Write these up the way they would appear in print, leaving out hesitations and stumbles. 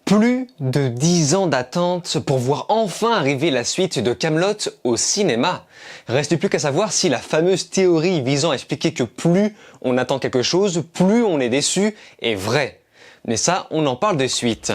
Plus de 10 ans d'attente pour voir enfin arriver la suite de Kaamelott au cinéma. Reste plus qu'à savoir si la fameuse théorie visant à expliquer que plus on attend quelque chose, plus on est déçu est vraie. Mais ça, on en parle de suite.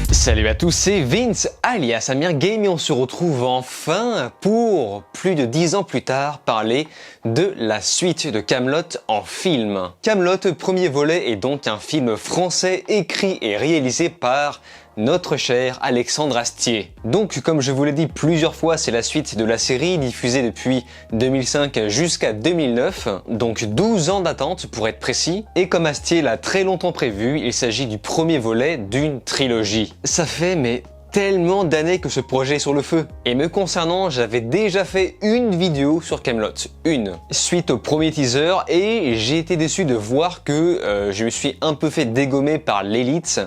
Salut à tous, c'est Vince alias Amir Game et on se retrouve enfin pour, plus de 10 ans plus tard, parler de la suite de Kaamelott en film. Kaamelott, premier volet, est donc un film français écrit et réalisé par notre cher Alexandre Astier. Donc, comme je vous l'ai dit plusieurs fois, c'est la suite de la série diffusée depuis 2005 jusqu'à 2009, donc 12 ans d'attente pour être précis. Et comme Astier l'a très longtemps prévu, il s'agit du premier volet d'une trilogie. Ça fait tellement d'années que ce projet est sur le feu. Et me concernant, j'avais déjà fait une vidéo sur Kaamelott, suite au premier teaser, et j'ai été déçu de voir que je me suis un peu fait dégommer par l'élite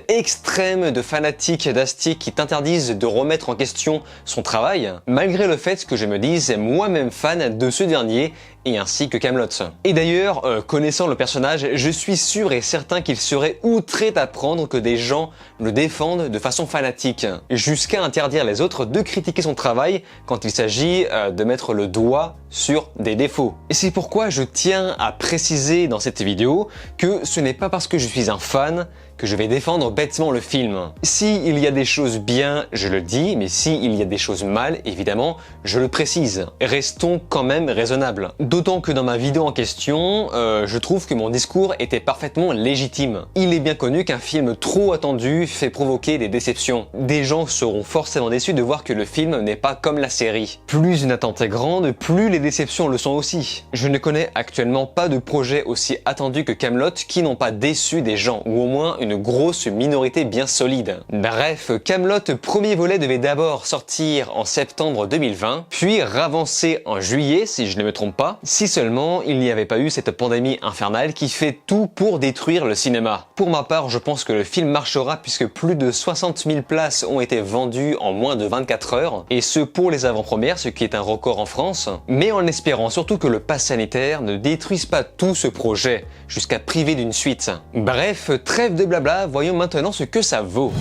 extrême de fanatiques d'Astier qui t'interdisent de remettre en question son travail, malgré le fait que je me dise moi-même fan de ce dernier et ainsi que Kaamelott. Et d'ailleurs, connaissant le personnage, je suis sûr et certain qu'il serait outré d'apprendre que des gens le défendent de façon fanatique, jusqu'à interdire les autres de critiquer son travail quand il s'agit de mettre le doigt sur des défauts. Et c'est pourquoi je tiens à préciser dans cette vidéo que ce n'est pas parce que je suis un fan que je vais défendre bêtement le film. Si il y a des choses bien, je le dis, mais si il y a des choses mal, évidemment, je le précise. Restons quand même raisonnables. D'autant que dans ma vidéo en question, je trouve que mon discours était parfaitement légitime. Il est bien connu qu'un film trop attendu fait provoquer des déceptions. Des gens seront forcément déçus de voir que le film n'est pas comme la série. Plus une attente est grande, plus les déceptions le sont aussi. Je ne connais actuellement pas de projet aussi attendu que Kaamelott qui n'ont pas déçu des gens, ou au moins une grosse minorité bien solide. Bref, Kaamelott premier volet devait d'abord sortir en septembre 2020, puis ravancer en juillet si je ne me trompe pas, si seulement il n'y avait pas eu cette pandémie infernale qui fait tout pour détruire le cinéma. Pour ma part, je pense que le film marchera puisque plus de 60 000 places ont été vendues en moins de 24 heures, et ce pour les avant-premières, ce qui est un record en France, mais en espérant surtout que le pass sanitaire ne détruise pas tout ce projet, jusqu'à priver d'une suite. Bref, trêve de blabla, voyons maintenant ce que ça vaut.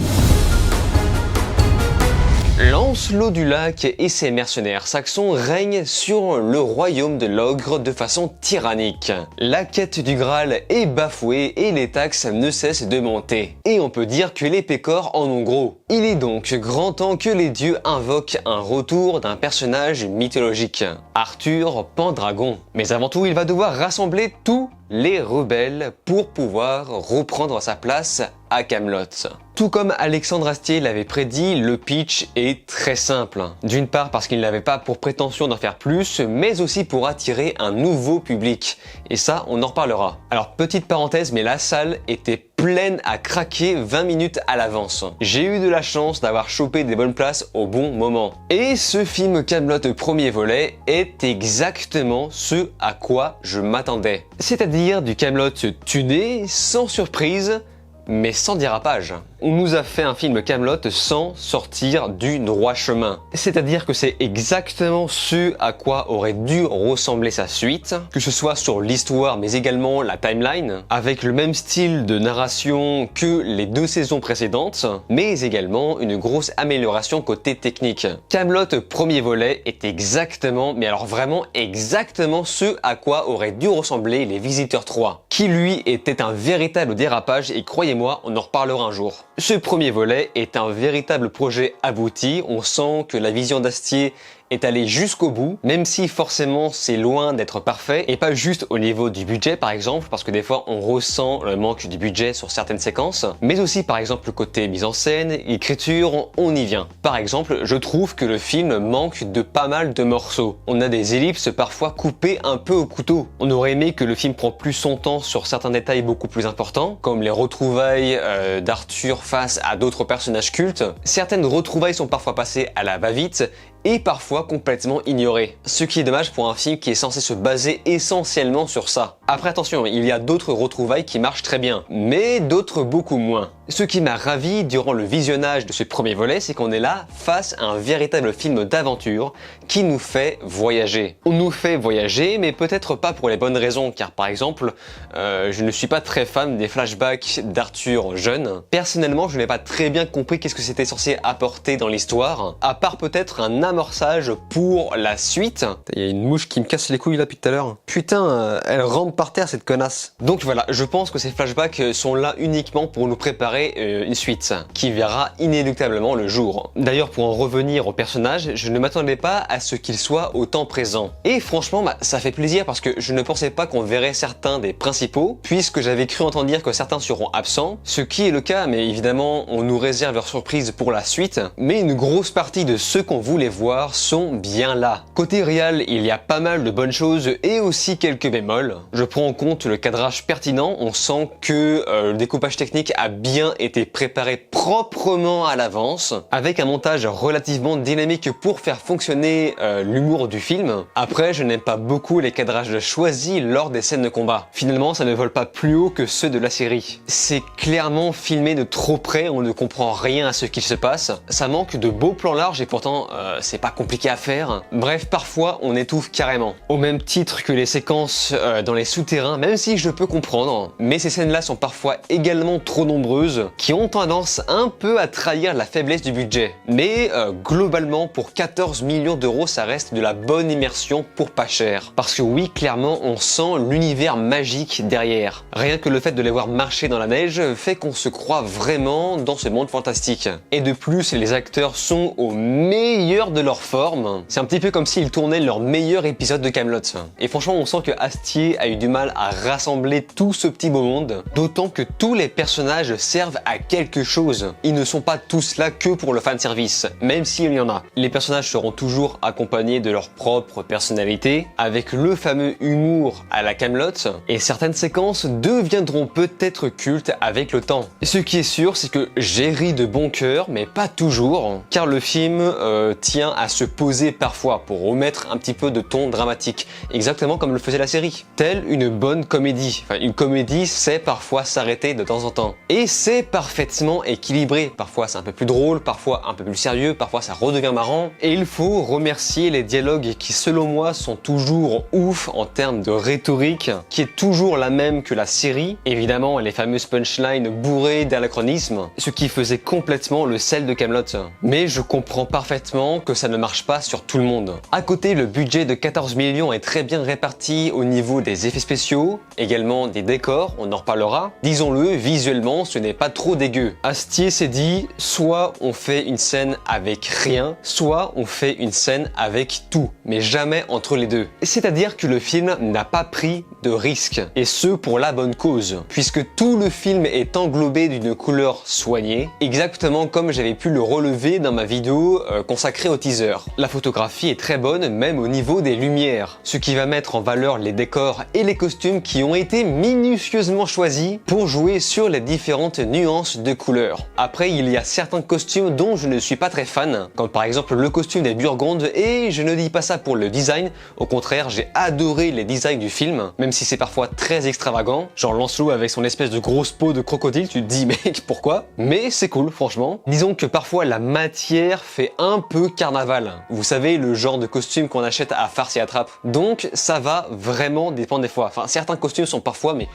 Lancelot du Lac et ses mercenaires saxons règnent sur le royaume de l'ogre de façon tyrannique. La quête du Graal est bafouée et les taxes ne cessent de monter. Et on peut dire que les pécores en ont gros. Il est donc grand temps que les dieux invoquent un retour d'un personnage mythologique, Arthur Pendragon. Mais avant tout, il va devoir rassembler tous les rebelles pour pouvoir reprendre sa place à Kaamelott. Tout comme Alexandre Astier l'avait prédit, le pitch est très simple. D'une part parce qu'il n'avait pas pour prétention d'en faire plus, mais aussi pour attirer un nouveau public. Et ça, on en reparlera. Alors, petite parenthèse, mais la salle était pleine à craquer 20 minutes à l'avance. J'ai eu de la chance d'avoir chopé des bonnes places au bon moment. Et ce film Kaamelott premier volet est exactement ce à quoi je m'attendais. C'est-à-dire du Kaamelott tuné, sans surprise, mais sans dérapage. On nous a fait un film Kaamelott sans sortir du droit chemin. C'est-à-dire que c'est exactement ce à quoi aurait dû ressembler sa suite, que ce soit sur l'histoire mais également la timeline, avec le même style de narration que les deux saisons précédentes, mais également une grosse amélioration côté technique. Kaamelott premier volet est exactement, mais alors vraiment exactement ce à quoi aurait dû ressembler Les Visiteurs 3, qui lui était un véritable dérapage et croyez-moi, on en reparlera un jour. Ce premier volet est un véritable projet abouti, on sent que la vision d'Astier est allée jusqu'au bout, même si forcément c'est loin d'être parfait, et pas juste au niveau du budget par exemple, parce que des fois on ressent le manque du budget sur certaines séquences, mais aussi par exemple côté mise en scène, écriture, on y vient. Par exemple, je trouve que le film manque de pas mal de morceaux. On a des ellipses parfois coupées un peu au couteau. On aurait aimé que le film prenne plus son temps sur certains détails beaucoup plus importants, comme les retrouvailles d'Arthur face à d'autres personnages cultes. Certaines retrouvailles sont parfois passées à la va-vite, et parfois complètement ignoré. Ce qui est dommage pour un film qui est censé se baser essentiellement sur ça. Après attention, il y a d'autres retrouvailles qui marchent très bien, mais d'autres beaucoup moins. Ce qui m'a ravi durant le visionnage de ce premier volet, c'est qu'on est là face à un véritable film d'aventure qui nous fait voyager. On nous fait voyager, mais peut-être pas pour les bonnes raisons, car par exemple, je ne suis pas très fan des flashbacks d'Arthur jeune. Personnellement, je n'ai pas très bien compris qu'est-ce que c'était censé apporter dans l'histoire, à part peut-être un amorçage pour la suite. Il y a une mouche qui me casse les couilles là depuis tout à l'heure. Putain, elle rampe par terre cette connasse. Donc voilà, je pense que ces flashbacks sont là uniquement pour nous préparer une suite qui verra inéluctablement le jour. D'ailleurs, pour en revenir au personnage, je ne m'attendais pas à ce qu'il soit au temps présent. Et franchement, ça fait plaisir parce que je ne pensais pas qu'on verrait certains des principaux, puisque j'avais cru entendre dire que certains seront absents, ce qui est le cas, mais évidemment, on nous réserve leur surprise pour la suite. Mais une grosse partie de ceux qu'on voulait voir sont bien là. Côté réal, il y a pas mal de bonnes choses et aussi quelques bémols. Je prends en compte le cadrage pertinent, on sent que le découpage technique a bien été préparé proprement à l'avance, avec un montage relativement dynamique pour faire fonctionner l'humour du film. Après, je n'aime pas beaucoup les cadrages choisis lors des scènes de combat. Finalement, ça ne vole pas plus haut que ceux de la série. C'est clairement filmé de trop près, on ne comprend rien à ce qu'il se passe. Ça manque de beaux plans larges et pourtant, c'est pas compliqué à faire. Bref, parfois, on étouffe carrément. Au même titre que les séquences dans les souterrains, même si je peux comprendre, mais ces scènes-là sont parfois également trop nombreuses, qui ont tendance un peu à trahir la faiblesse du budget. Mais globalement, pour 14 millions d'euros, ça reste de la bonne immersion pour pas cher. Parce que oui, clairement, on sent l'univers magique derrière. Rien que le fait de les voir marcher dans la neige fait qu'on se croit vraiment dans ce monde fantastique. Et de plus, les acteurs sont au meilleur de leur forme. C'est un petit peu comme s'ils tournaient leur meilleur épisode de Kaamelott. Et franchement, on sent que Astier a eu du mal à rassembler tout ce petit beau monde, d'autant que tous les personnages servent à quelque chose. Ils ne sont pas tous là que pour le fanservice, même s'il y en a. Les personnages seront toujours accompagnés de leur propre personnalité, avec le fameux humour à la Kaamelott, et certaines séquences deviendront peut-être cultes avec le temps. Ce qui est sûr, c'est que j'ai ri de bon cœur, mais pas toujours, car le film tient à se poser parfois pour remettre un petit peu de ton dramatique, exactement comme le faisait la série. Telle une bonne comédie. Enfin, une comédie sait parfois s'arrêter de temps en temps. Et c'est parfaitement équilibré. Parfois c'est un peu plus drôle, parfois un peu plus sérieux, parfois ça redevient marrant. Et il faut remercier les dialogues qui, selon moi, sont toujours ouf en termes de rhétorique, qui est toujours la même que la série. Évidemment, les fameuses punchlines bourrées d'anachronismes, ce qui faisait complètement le sel de Kaamelott. Mais je comprends parfaitement que ça ne marche pas sur tout le monde. À côté, le budget de 14 millions est très bien réparti au niveau des effets spéciaux, également des décors, on en reparlera. Disons-le, visuellement, ce n'est pas trop dégueu. Astier s'est dit, soit on fait une scène avec rien, soit on fait une scène avec tout, mais jamais entre les deux. C'est-à-dire que le film n'a pas pris de risque, et ce pour la bonne cause, puisque tout le film est englobé d'une couleur soignée, exactement comme j'avais pu le relever dans ma vidéo consacrée au teaser. La photographie est très bonne, même au niveau des lumières, ce qui va mettre en valeur les décors et les costumes qui ont été minutieusement choisis pour jouer sur les différentes nuances de couleurs. Après, il y a certains costumes dont je ne suis pas très fan, comme par exemple le costume des Burgondes, et je ne dis pas ça pour le design, au contraire, j'ai adoré les designs du film, même si c'est parfois très extravagant, genre Lancelot avec son espèce de grosse peau de crocodile, tu te dis mec pourquoi? Mais c'est cool franchement. Disons que parfois la matière fait un peu carnaval, vous savez le genre de costume qu'on achète à farce et à trappe. Donc ça va vraiment dépendre des fois, enfin certains costumes sont parfois mais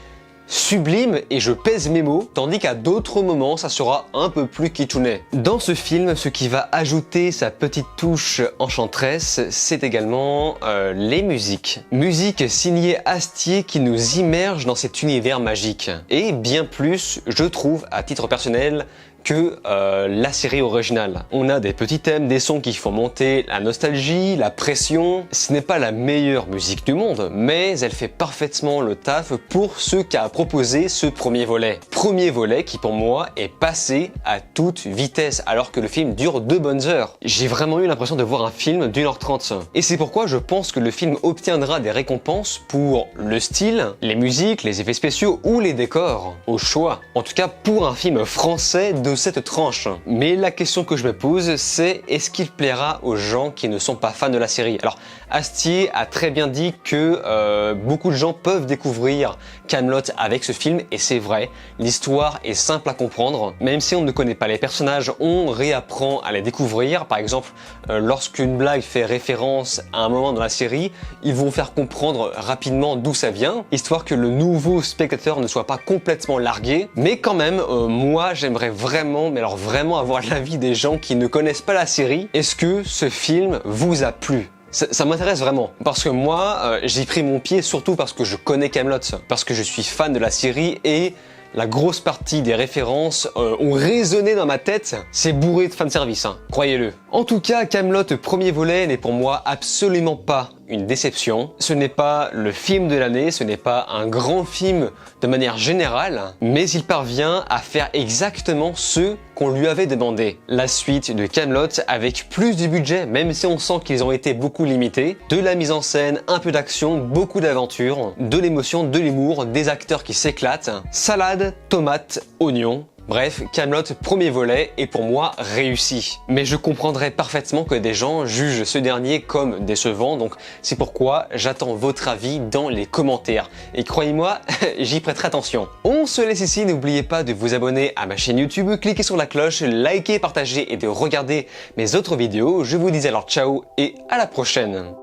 sublime et je pèse mes mots, tandis qu'à d'autres moments ça sera un peu plus kitschounet. Dans ce film, ce qui va ajouter sa petite touche enchanteresse, c'est également les musiques. Musique signée Astier qui nous immerge dans cet univers magique. Et bien plus, je trouve, à titre personnel, que la série originale. On a des petits thèmes, des sons qui font monter la nostalgie, la pression. Ce n'est pas la meilleure musique du monde, mais elle fait parfaitement le taf pour ce qu'a proposé ce premier volet. Premier volet qui pour moi est passé à toute vitesse alors que le film dure 2 bonnes heures. J'ai vraiment eu l'impression de voir un film d'1h30. Et c'est pourquoi je pense que le film obtiendra des récompenses pour le style, les musiques, les effets spéciaux ou les décors, au choix. En tout cas pour un film français de de cette tranche. Mais la question que je me pose, c'est est-ce qu'il plaira aux gens qui ne sont pas fans de la série? Alors, Astier a très bien dit que beaucoup de gens peuvent découvrir Kaamelott avec ce film, et c'est vrai, l'histoire est simple à comprendre. Même si on ne connaît pas les personnages, on réapprend à les découvrir. Par exemple, lorsqu'une blague fait référence à un moment dans la série, ils vont faire comprendre rapidement d'où ça vient, histoire que le nouveau spectateur ne soit pas complètement largué. Mais quand même, moi j'aimerais vraiment, mais alors vraiment avoir l'avis des gens qui ne connaissent pas la série. Est-ce que ce film vous a plu? Ça m'intéresse vraiment, parce que moi, j'ai pris mon pied surtout parce que je connais Kaamelott, parce que je suis fan de la série et la grosse partie des références ont résonné dans ma tête. C'est bourré de fanservice, hein, croyez-le. En tout cas, Kaamelott premier volet n'est pour moi absolument pas une déception. Ce n'est pas le film de l'année, ce n'est pas un grand film de manière générale, mais il parvient à faire exactement ce qu'on lui avait demandé. La suite de Kaamelott avec plus de budget, même si on sent qu'ils ont été beaucoup limités, de la mise en scène, un peu d'action, beaucoup d'aventure, de l'émotion, de l'humour, des acteurs qui s'éclatent, salade, tomate, oignon. Bref, Kaamelott premier volet est pour moi réussi. Mais je comprendrais parfaitement que des gens jugent ce dernier comme décevant, donc c'est pourquoi j'attends votre avis dans les commentaires. Et croyez-moi, j'y prêterai attention. On se laisse ici, n'oubliez pas de vous abonner à ma chaîne YouTube, cliquez sur la cloche, likez, partagez et de regarder mes autres vidéos. Je vous dis alors ciao et à la prochaine.